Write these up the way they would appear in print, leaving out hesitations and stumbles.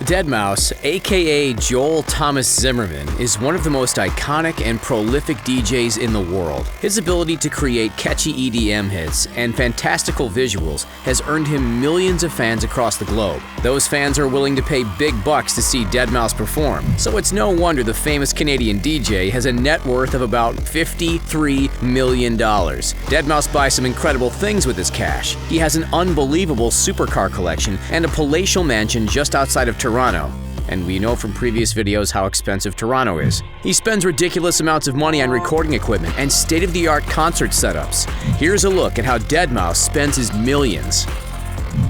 Deadmau5, aka Joel Thomas Zimmerman, is one of the most iconic and prolific DJs in the world. His ability to create catchy EDM hits and fantastical visuals has earned him millions of fans across the globe. Those fans are willing to pay big bucks to see Deadmau5 perform, so it's no wonder the famous Canadian DJ has a net worth of about $53 million. Deadmau5 buys some incredible things with his cash. He has an unbelievable supercar collection and a palatial mansion just outside of Toronto. And we know from previous videos how expensive Toronto is. He spends ridiculous amounts of money on recording equipment and state-of-the-art concert setups. Here's a look at how Deadmau5 spends his millions.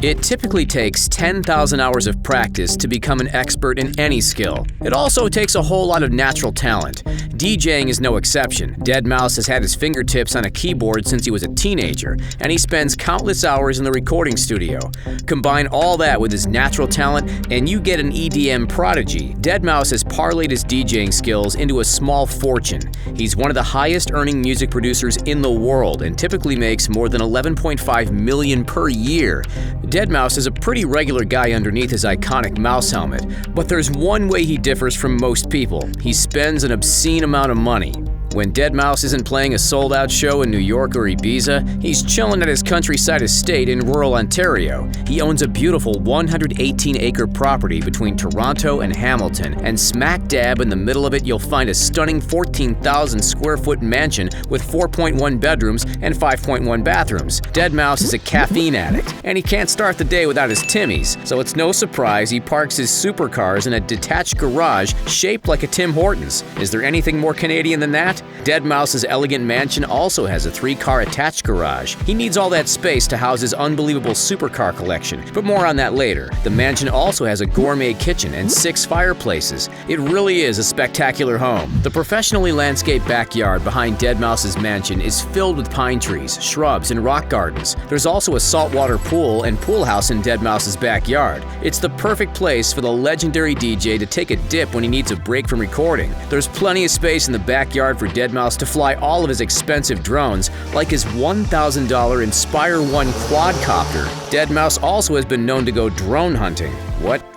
It typically takes 10,000 hours of practice to become an expert in any skill. It also takes a whole lot of natural talent. DJing is no exception. Deadmau5 has had his fingertips on a keyboard since he was a teenager, and he spends countless hours in the recording studio. Combine all that with his natural talent, and you get an EDM prodigy. Deadmau5 has parlayed his DJing skills into a small fortune. He's one of the highest-earning music producers in the world, and typically makes more than $11.5 million per year. Deadmau5 is a pretty regular guy underneath his iconic mouse helmet, but there's one way he differs from most people. He spends an obscene amount of money. When Deadmau5 isn't playing a sold-out show in New York or Ibiza, he's chilling at his countryside estate in rural Ontario. He owns a beautiful 118-acre property between Toronto and Hamilton, and smack dab in the middle of it you'll find a stunning 14,000-square-foot mansion with 4.1 bedrooms and 5.1 bathrooms. Deadmau5 is a caffeine addict, and he can't start the day without his Timmies, so it's no surprise he parks his supercars in a detached garage shaped like a Tim Hortons. Is there anything more Canadian than that? Deadmau5's elegant mansion also has a 3-car attached garage. He needs all that space to house his unbelievable supercar collection, but more on that later. The mansion also has a gourmet kitchen and 6 fireplaces. It really is a spectacular home. The professionally landscaped backyard behind Deadmau5's mansion is filled with pine trees, shrubs, and rock gardens. There's also a saltwater pool and pool house in Deadmau5's backyard. It's the perfect place for the legendary DJ to take a dip when he needs a break from recording. There's plenty of space in the backyard for Deadmau5 to fly all of his expensive drones, like his $1,000 Inspire 1 quadcopter. Deadmau5 also has been known to go drone hunting.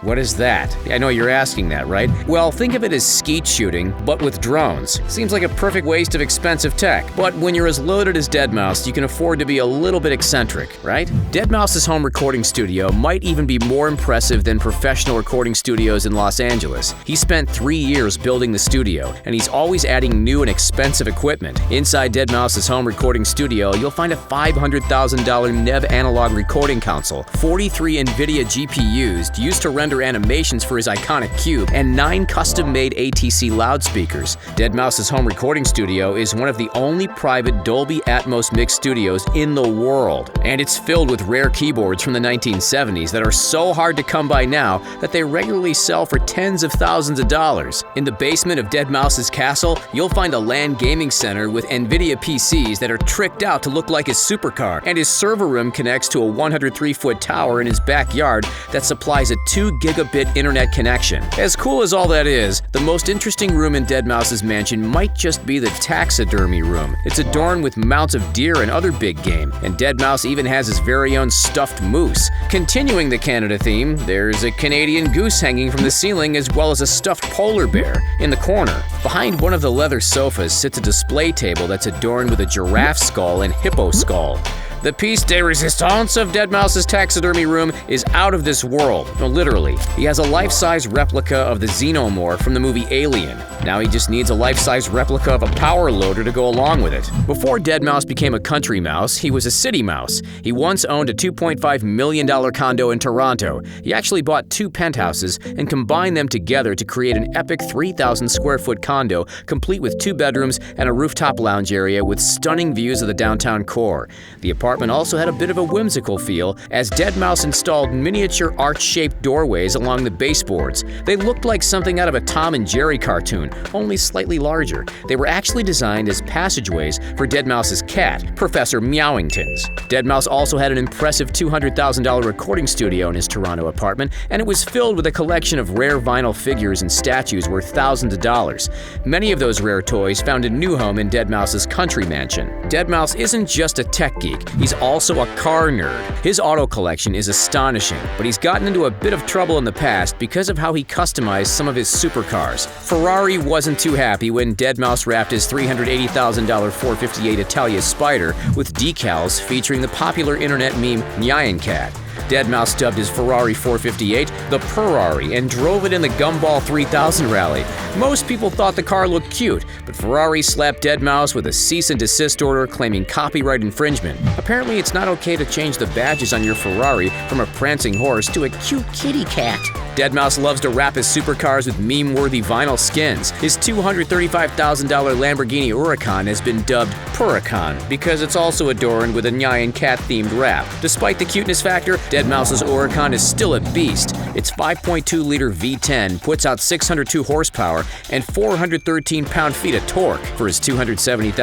What is that? I know you're asking that, right? Well, think of it as skeet shooting, but with drones. Seems like a perfect waste of expensive tech, but when you're as loaded as Deadmau5, you can afford to be a little bit eccentric, right? Deadmau5's home recording studio might even be more impressive than professional recording studios in Los Angeles. He spent 3 years building the studio, and he's always adding new and expensive equipment. Inside Deadmau5's home recording studio, you'll find a $500,000 Neve analog recording console, 43 NVIDIA GPUs used to render animations for his iconic cube, and 9 custom-made ATC loudspeakers. Deadmau5's home recording studio is one of the only private Dolby Atmos mix studios in the world, and it's filled with rare keyboards from the 1970s that are so hard to come by now that they regularly sell for tens of thousands of dollars. In the basement of Deadmau5's castle, you'll find a LAN gaming center with NVIDIA PCs that are tricked out to look like his supercar, and his server room connects to a 103-foot tower in his backyard that supplies a 2-gigabit internet connection. As cool as all that is, the most interesting room in Deadmau5's mansion might just be the Taxidermy Room. It's adorned with mounts of deer and other big game, and Deadmau5 even has his very own stuffed moose. Continuing the Canada theme, there's a Canadian goose hanging from the ceiling as well as a stuffed polar bear in the corner. Behind one of the leather sofas sits a display table that's adorned with a giraffe skull and hippo skull. The piece de resistance of Deadmau5's Taxidermy Room is out of this world. No, literally. He has a life-size replica of the xenomorph from the movie Alien. Now he just needs a life-size replica of a power loader to go along with it. Before Deadmau5 became a country mouse, he was a city mouse. He once owned a $2.5 million condo in Toronto. He actually bought 2 penthouses and combined them together to create an epic 3,000-square-foot condo, complete with 2 bedrooms and a rooftop lounge area with stunning views of the downtown core. The apartment also had a bit of a whimsical feel, as Deadmau5 installed miniature arch-shaped doorways along the baseboards. They looked like something out of a Tom and Jerry cartoon, only slightly larger. They were actually designed as passageways for Deadmau5's cat, Professor Meowingtons. Deadmau5 also had an impressive $200,000 recording studio in his Toronto apartment, and it was filled with a collection of rare vinyl figures and statues worth thousands of dollars. Many of those rare toys found a new home in Deadmau5's country mansion. Deadmau5 isn't just a tech geek. he's also a car nerd. His auto collection is astonishing, but he's gotten into a bit of trouble in the past because of how he customized some of his supercars. Ferrari wasn't too happy when Deadmau5 wrapped his $380,000 458 Italia Spider with decals featuring the popular internet meme Nyan Cat. Deadmau5 dubbed his Ferrari 458 the Ferrari and drove it in the Gumball 3000 rally. Most people thought the car looked cute, but Ferrari slapped Deadmau5 with a cease and desist order claiming copyright infringement. Apparently, it's not okay to change the badges on your Ferrari from a prancing horse to a cute kitty cat. Deadmau5 loves to wrap his supercars with meme-worthy vinyl skins. His $235,000 Lamborghini Huracan has been dubbed Puracan because it's also adorned with a Nyan Cat-themed wrap. Despite the cuteness factor, Deadmau5's Huracan is still a beast. Its 5.2-liter V10 puts out 602 horsepower and 413 pound-feet of torque. For his $270,000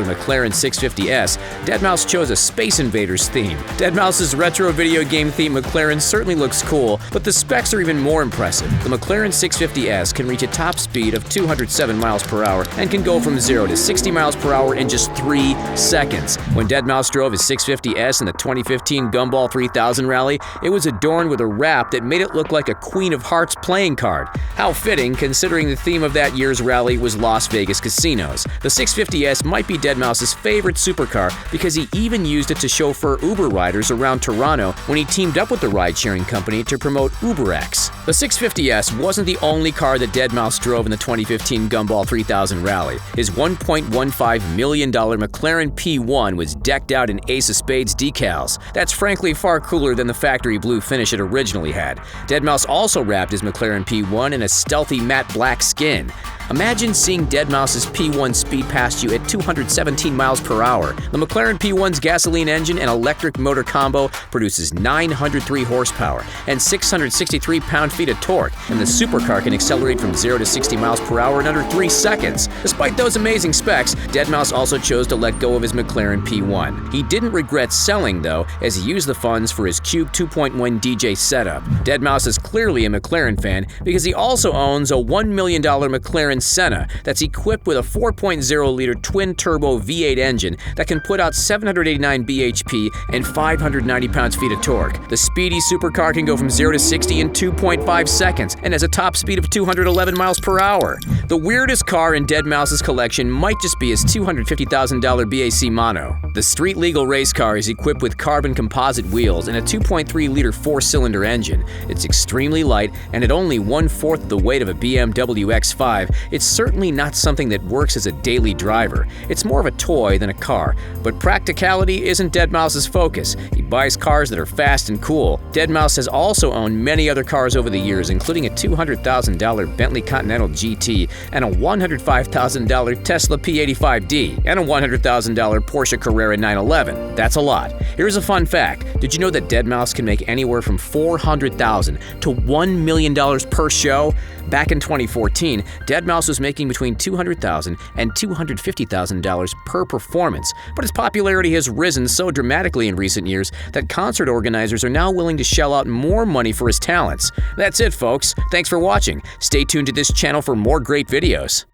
McLaren 650S, Deadmau5 chose a Space Invaders theme. Deadmau5's retro video game theme McLaren certainly looks cool, but the specs are even more impressive. The McLaren 650S can reach a top speed of 207 miles per hour and can go from 0 to 60 miles per hour in just 3 seconds. When Deadmau5 drove his 650S in the 2015 Gumball 3000 rally, it was adorned with a wrap that made it look like a Queen of Hearts playing card. How fitting, considering the theme of that year's rally was Las Vegas casinos. The 650S might be Deadmau5's favorite supercar because he even used it to chauffeur Uber riders around Toronto when he teamed up with the ride-sharing company to promote UberX. The 650S wasn't the only car that Deadmau5 drove in the 2015 Gumball 3000 rally. His $1.15 million McLaren P1 was decked out in Ace of Spades decals. That's frankly far cooler than the factory blue finish it originally had. Deadmau5 also wrapped his McLaren P1 in a stealthy matte black skin. Imagine seeing Deadmau5's P1 speed past you at 217 miles per hour. The McLaren P1's gasoline engine and electric motor combo produces 903 horsepower and 663 pound-feet of torque, and the supercar can accelerate from 0 to 60 miles per hour in under 3 seconds. Despite those amazing specs, Deadmau5 also chose to let go of his McLaren P1. He didn't regret selling, though, as he used the funds for his Cube 2.1 DJ setup. Deadmau5 is clearly a McLaren fan because he also owns a $1 million McLaren Senna that's equipped with a 4.0-liter twin-turbo V8 engine that can put out 789 bhp and 590 pounds-feet of torque. The speedy supercar can go from 0 to 60 in 2.5 seconds and has a top speed of 211 miles per hour. The weirdest car in Deadmau5's collection might just be his $250,000 BAC Mono. The street-legal race car is equipped with carbon composite wheels and a 2.3-liter four-cylinder engine. It's extremely light, and at only 1/4 the weight of a BMW X5, it's certainly not something that works as a daily driver. It's more of a toy than a car, but practicality isn't Deadmau5's focus. He buys cars that are fast and cool. Deadmau5 has also owned many other cars over the years, including a $200,000 Bentley Continental GT and a $105,000 Tesla P85D and a $100,000 Porsche Carrera 911. That's a lot. Here's a fun fact. Did you know that Deadmau5 can make anywhere from $400,000 to $1 million per show? Back in 2014, Deadmau5 was making between $200,000 and $250,000 per performance, but his popularity has risen so dramatically in recent years that concert organizers are now willing to shell out more money for his talents. That's it, folks. Thanks for watching. Stay tuned to this channel for more great videos.